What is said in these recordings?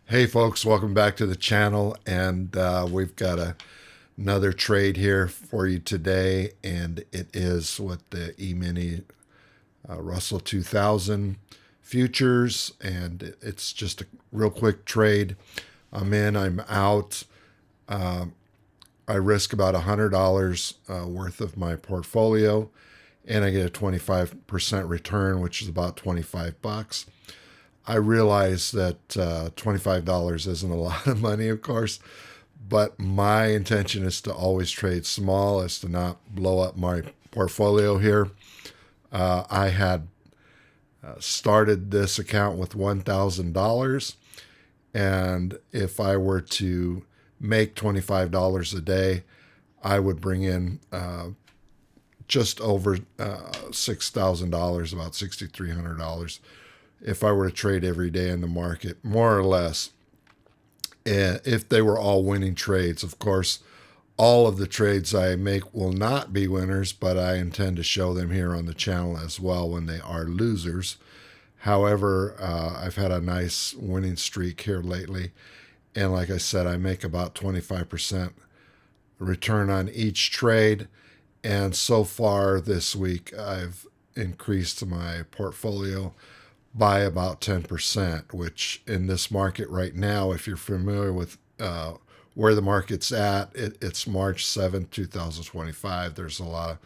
Hey folks, welcome back to the channel, and we've got another trade here for you today, and it is with the E-mini Russell 2000 futures, and it's just a real quick trade. I'm in, I'm out. I risk about $100 worth of my portfolio, and I get a 25% return, which is about 25 bucks. I realize that $25 isn't a lot of money, of course, but my intention is to always trade small, is to not blow up my portfolio here. I had started this account with $1,000, and if I were to make $25 a day, I would bring in just over $6,000, about $6,300. If I were to trade every day in the market, more or less, if they were all winning trades. Of course, all of the trades I make will not be winners, but I intend to show them here on the channel as well when they are losers. However, I've had a nice winning streak here lately, and like I said, I make about 25% return on each trade, and so far this week I've increased my portfolio by about 10%, which in this market right now, if you're familiar with where the market's at, it's March 7th, 2025. There's a lot of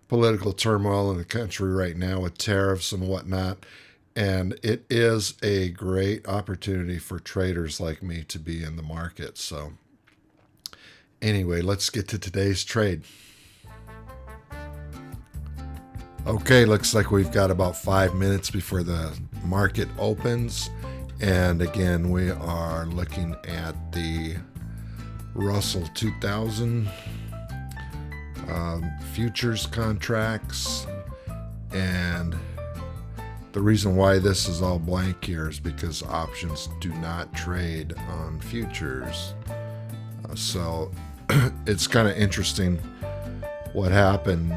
political turmoil in the country right now with tariffs and whatnot, and it is a great opportunity for traders like me to be in the market. So anyway, let's get to today's trade. Okay, looks like we've got about 5 minutes before the market opens. And again, we are looking at the Russell 2000 futures contracts. And the reason why this is all blank here is because options do not trade on futures. So it's kind of interesting. What happened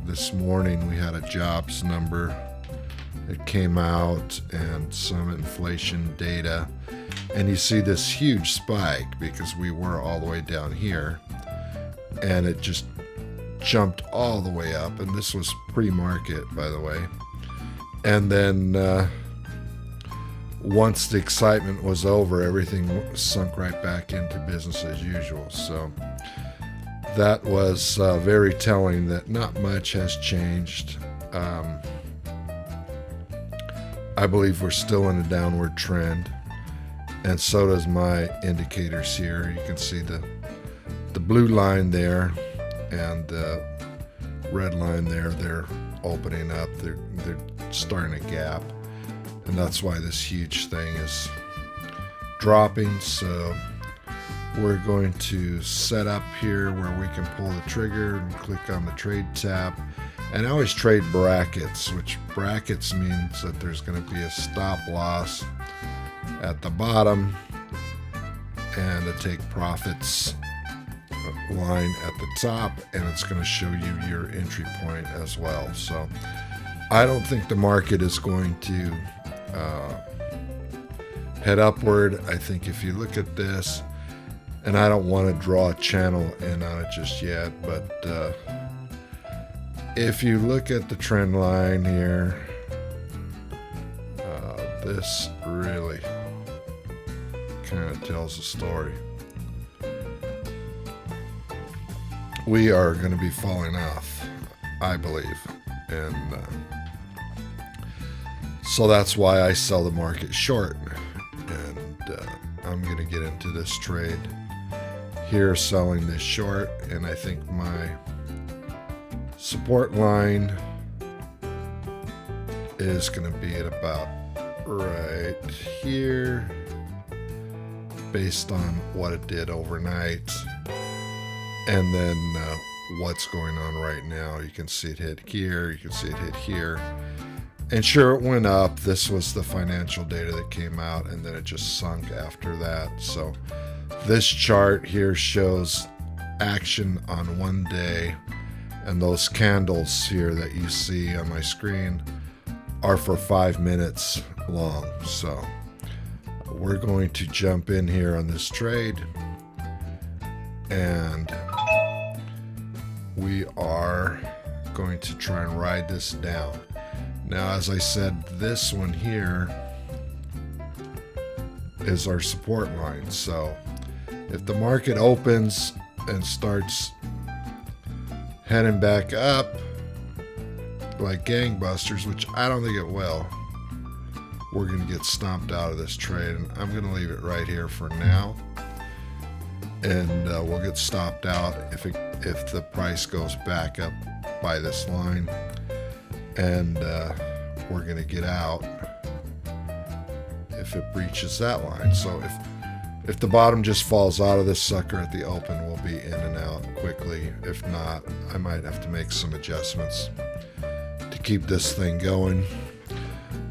this morning, we had a jobs number that came out and some inflation data, and you see this huge spike because we were all the way down here, and it just jumped all the way up, and this was pre-market, by the way. And then once the excitement was over, everything sunk right back into business as usual. So that was very telling that not much has changed. I believe we're still in a downward trend, and so does my indicators here. You can see the blue line there and the red line there. They're opening up. They're starting a gap, and that's why this huge thing is dropping. So we're going to set up here where we can pull the trigger and click on the trade tab. And I always trade brackets, which brackets means that there's going to be a stop loss at the bottom and a take profits line at the top, and it's going to show you your entry point as well. So I don't think the market is going to head upward. I think if you look at this, and I don't want to draw a channel in on it just yet, but if you look at the trend line here, this really kind of tells a story. We are going to be falling off, I believe, and so that's why I sell the market short, and I'm going to get into this trade here selling this short, and I think my support line is going to be at about right here based on what it did overnight, and then what's going on right now. You can see it hit here, you can see it hit here, and sure, it went up. This was the financial data that came out, and then it just sunk after that. So this chart here shows action on one day, and those candles here that you see on my screen are for 5 minutes long. So we're going to jump in here on this trade, and we are going to try and ride this down. Now, as I said, this one here is our support line. So if the market opens and starts heading back up like gangbusters, which I don't think it will, we're going to get stomped out of this trade. And I'm going to leave it right here for now. And we'll get stopped out if the price goes back up by this line. And we're going to get out if it breaches that line. So if the bottom just falls out of this sucker at the open, we'll be in and out quickly. If not, I might have to make some adjustments to keep this thing going,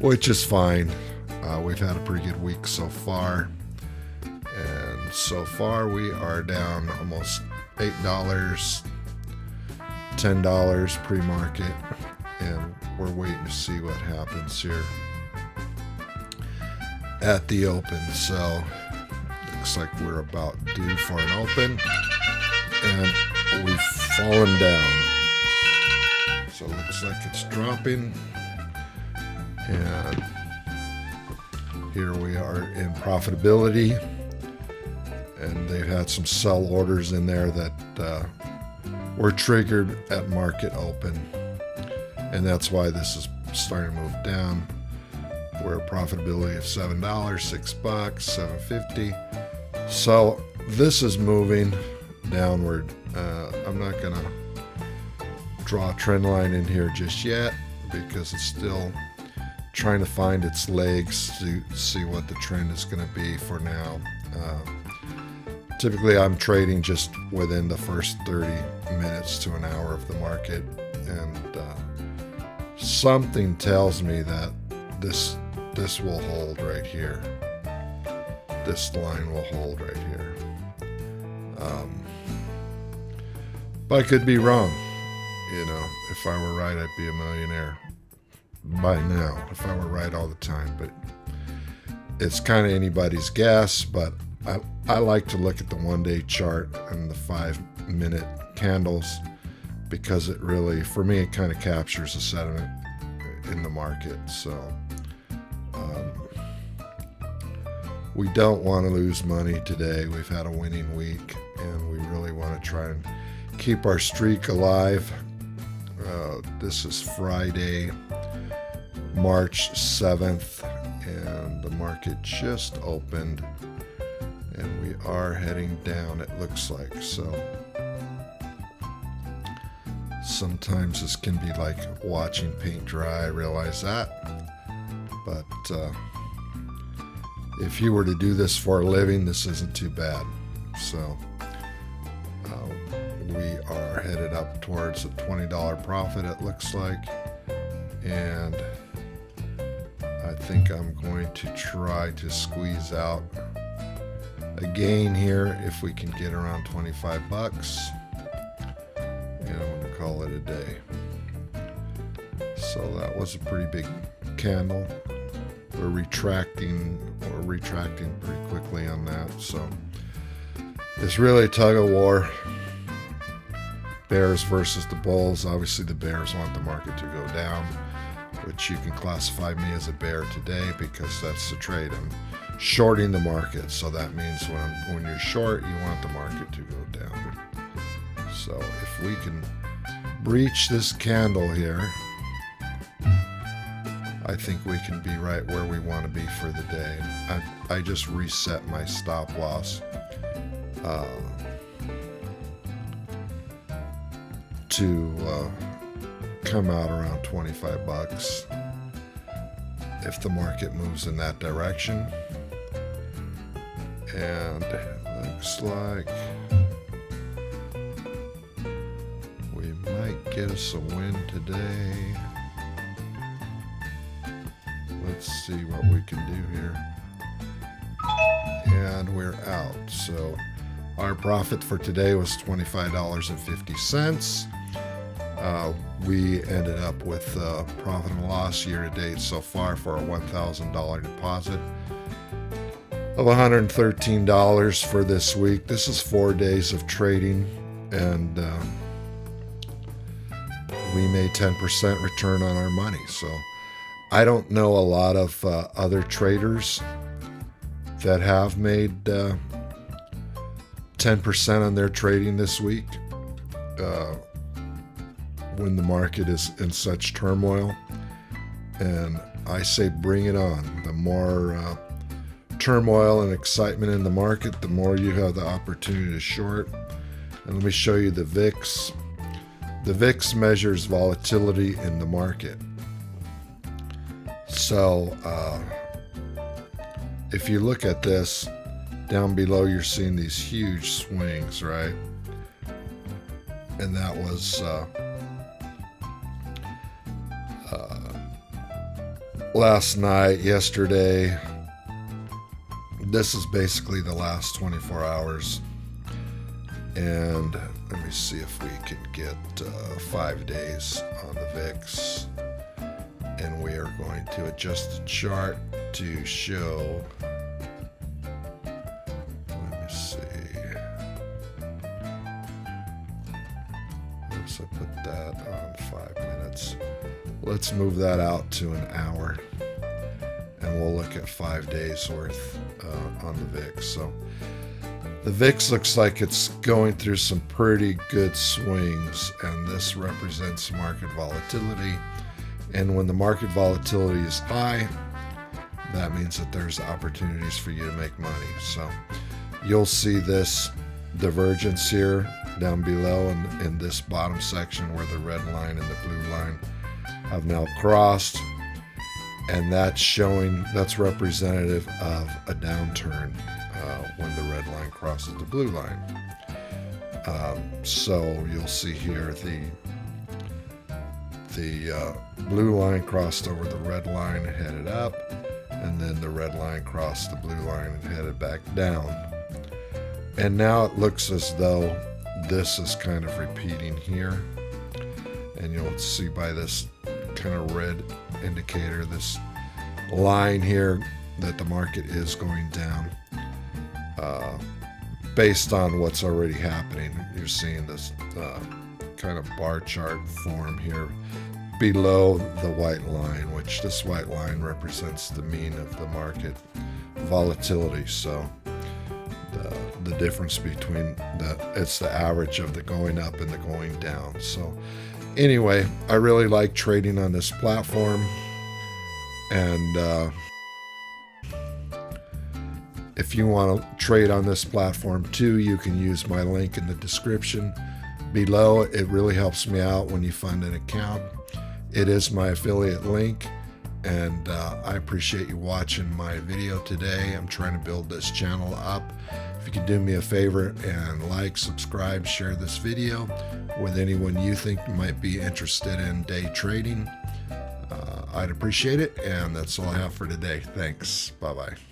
which is fine. We've had a pretty good week so far, and so far we are down almost $8, $10 pre-market, and we're waiting to see what happens here at the open. So looks like we're about due for an open, and we've fallen down. So it looks like it's dropping, and here we are in profitability, and they've had some sell orders in there that were triggered at market open, and that's why this is starting to move down. We're at profitability of $7, $6, $7.50. So this is moving downward. I'm not gonna draw a trend line in here just yet because it's still trying to find its legs to see what the trend is going to be for now. Typically I'm trading just within the first 30 minutes to an hour of the market, and something tells me that this will hold right here. This line will hold right here. But I could be wrong. You know, if I were right, I'd be a millionaire by now, if I were right all the time. But it's kind of anybody's guess. But I like to look at the one-day chart and the 5-minute candles, because it really, for me, it kind of captures the sentiment in the market. So we don't want to lose money today. We've had a winning week, and we really want to try and keep our streak alive. This is Friday, March 7th, and the market just opened, and we are heading down, it looks like. So sometimes this can be like watching paint dry, I realize that. But if you were to do this for a living, this isn't too bad. So we are headed up towards a $20 profit, it looks like. And I think I'm going to try to squeeze out a gain here if we can get around 25 bucks. And I'm going to call it a day. So that was a pretty big candle. We're retracting pretty quickly on that. So it's really a tug of war. Bears versus the bulls. Obviously the bears want the market to go down, which you can classify me as a bear today because that's the trade. I'm shorting the market, so that means when you're short, you want the market to go down. So if we can breach this candle here, I think we can be right where we want to be for the day. I just reset my stop loss to come out around 25 bucks if the market moves in that direction. And it looks like we might get us a win today. Let's see what we can do here. And we're out. So our profit for today was $25.50. We ended up with profit and loss year to date so far for a $1,000 deposit of $113 for this week. This is 4 days of trading, and we made 10% return on our money. So I don't know a lot of other traders that have made 10% on their trading this week when the market is in such turmoil. And I say bring it on. The more turmoil and excitement in the market, the more you have the opportunity to short. And let me show you the VIX. The VIX measures volatility in the market. So if you look at this, down below you're seeing these huge swings, right? And that was last night, yesterday. This is basically the last 24 hours. And let me see if we can get 5 days on the VIX. And we are going to adjust the chart to show. Let me see. So put that on 5 minutes. Let's move that out to an hour. And we'll look at 5 days worth on the VIX. So the VIX looks like it's going through some pretty good swings, and this represents market volatility. And when the market volatility is high, that means that there's opportunities for you to make money. So you'll see this divergence here down below in this bottom section where the red line and the blue line have now crossed. And that's representative of a downturn when the red line crosses the blue line. So you'll see here the blue line crossed over the red line and headed up, and then the red line crossed the blue line and headed back down. And now it looks as though this is kind of repeating here, and you'll see by this kind of red indicator, this line here, that the market is going down based on what's already happening. You're seeing this kind of bar chart form here below the white line, which this white line represents the mean of the market volatility. So the difference between it's the average of the going up and the going down. So anyway, I really like trading on this platform, and if you want to trade on this platform too, you can use my link in the description below. It really helps me out when you fund an account. It is my affiliate link, and I appreciate you watching my video today. I'm trying to build this channel up. If you could do me a favor and like, subscribe, share this video with anyone you think might be interested in day trading, I'd appreciate it. And that's all I have for today. Thanks. Bye-bye.